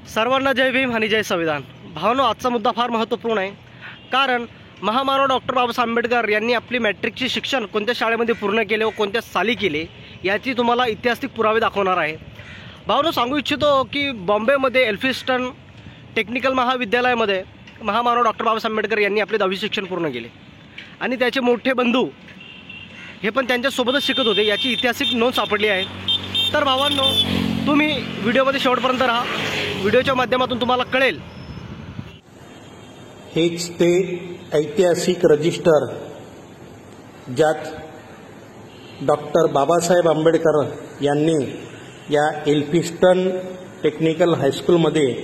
सर्वांना जय भीम आणि जय संविधान। भावनो, आजचा मुद्दा फार महत्त्वपूर्ण आहे, कारण महामानव डॉक्टर बाबासाहेब आंबेडकर यांनी आपली मॅट्रिकचे शिक्षण कोणत्या शाळेमध्ये पूर्ण केले व कोणत्या साली केले याची तुम्हाला ऐतिहासिक पुरावे दाखवणार आहे। भावनो, सांगू इच्छितो की बॉम्बेमध्ये एल्फिन्स्टन टेक्निकल महाविद्यालयामध्ये महामानव डॉक्टर बाबासाहेब आंबेडकर यांनी आपले 10वी शिक्षण पूर्ण केले आणि त्याचे मोठे बंधू हे पण त्यांच्यासोबतच शिकत होते याची ऐतिहासिक नोंद सापडली आहे। तर भावांनो, तुम्ही व्हिडिओमध्ये शेवटपर्यंत राहा, व्हिडिओच्या माध्यमातून तुम्हाला कळेल। हेच ते ऐतिहासिक रजिस्टर ज्यात डॉक्टर बाबासाहेब आंबेडकर यांनी या एल्फिन्स्टन टेक्निकल हायस्कूलमध्ये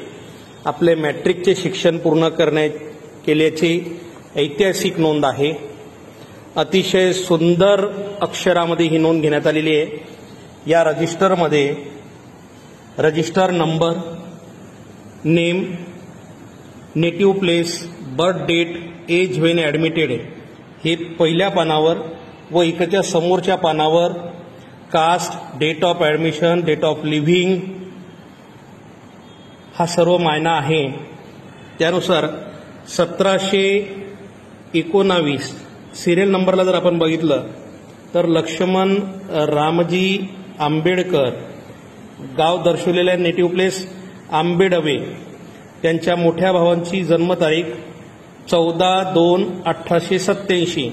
आपले मॅट्रिकचे शिक्षण पूर्ण केल्याची ऐतिहासिक नोंद आहे। अतिशय सुंदर अक्षरामध्ये ही नोंद घेण्यात आलेली आहे। या रजिस्टरमध्ये register number, name, native place, birth date, age when admitted हे पहिल्या पानावर व इकडच्या समोरच्या पानावर caste, date of admission, date of living हा सर्व मायना आहे। त्यानुसार 1719 सिरियल नंबरला जर आपण बघितलं तर लक्ष्मण रामजी आंबेडकर, गाव दर्शवलेल्या नेटिव्ह प्लेस आंबेडवे, त्यांच्या मोठ्या भावांची जन्मतारीख 14/2/1887।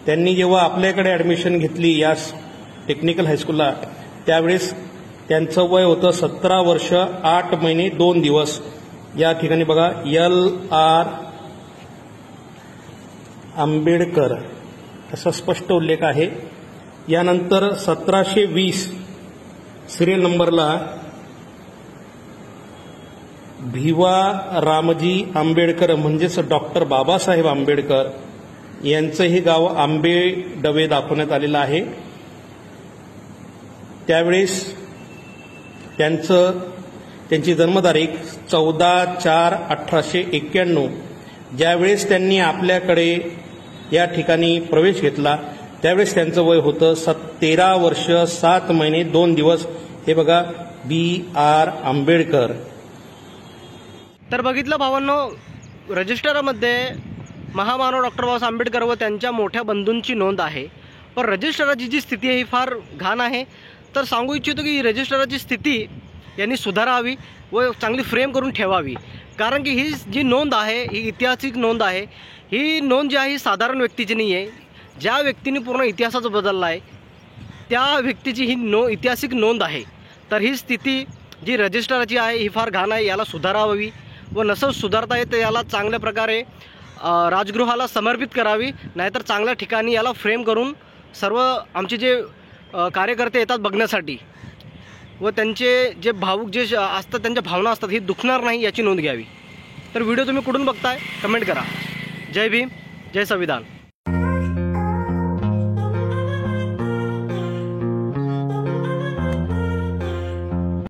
त्यांनी जेव्हा आपल्याकडे ॲडमिशन घेतली या टेक्निकल हायस्कूलला त्यावेळेस त्यांचं वय होतं 17 वर्ष 8 महिने 2 दिवस। या ठिकाणी बघा LR आंबेडकर असा स्पष्ट उल्लेख आहे। यानंतर 1720 सिरियल नंबरला भिवा रामजी आंबेडकर म्हणजेच डॉक्टर बाबासाहेब आंबेडकर यांचं हे गाव आंबेडवे दाखवण्यात आलेलं आहे। त्यावेळेस त्यांची जन्मतारीख 14/4/1891। ज्यावेळेस त्यांनी आपल्याकडे या ठिकाणी प्रवेश घेतला त्यावेळेस त्यांचं वय होतं 13 वर्ष 7 महिने 2 दिवस। हे बघा BR आंबेडकर। तर बघितलं भावांनो, रजिस्टरमध्ये महामानव डॉक्टर बाबासाहेब आंबेडकर व त्यांच्या मोठ्या बंधूंची नोंद आहे। पण रजिस्टराची जी स्थिती आहे ही फार घाण आहे। तर सांगू इच्छितो की रजिस्टराची स्थिती यांनी सुधारावी व चांगली फ्रेम करून ठेवावी, कारण की ही जी नोंद आहे ही ऐतिहासिक नोंद आहे। ही नोंद जी आहे ही साधारण व्यक्तीची नाही आहे। ज्या व्यक्तीने पूर्ण इतिहासच बदलला आहे त्या व्यक्तीची ही ऐतिहासिक नोंद आहे। तर ही स्थिती जी रजिस्टराची आहे ही फार घाण आहे, याला सुधारावी व नसेल सुधारता येत याला चांगल्या प्रकारे राजगृहाला समर्पित करावी, नाहीतर चांगल्या ठिकाणी याला फ्रेम करून सर्व आमचे जे कार्यकर्ते येतात बघण्यासाठी व त्यांचे जे भावुक जे असतात त्यांच्या भावना असतात ही दुखणार नाही याची नोंद घ्यावी। तर व्हिडिओ तुम्ही कुठून बघताय कमेंट करा। जय भीम, जय संविधान।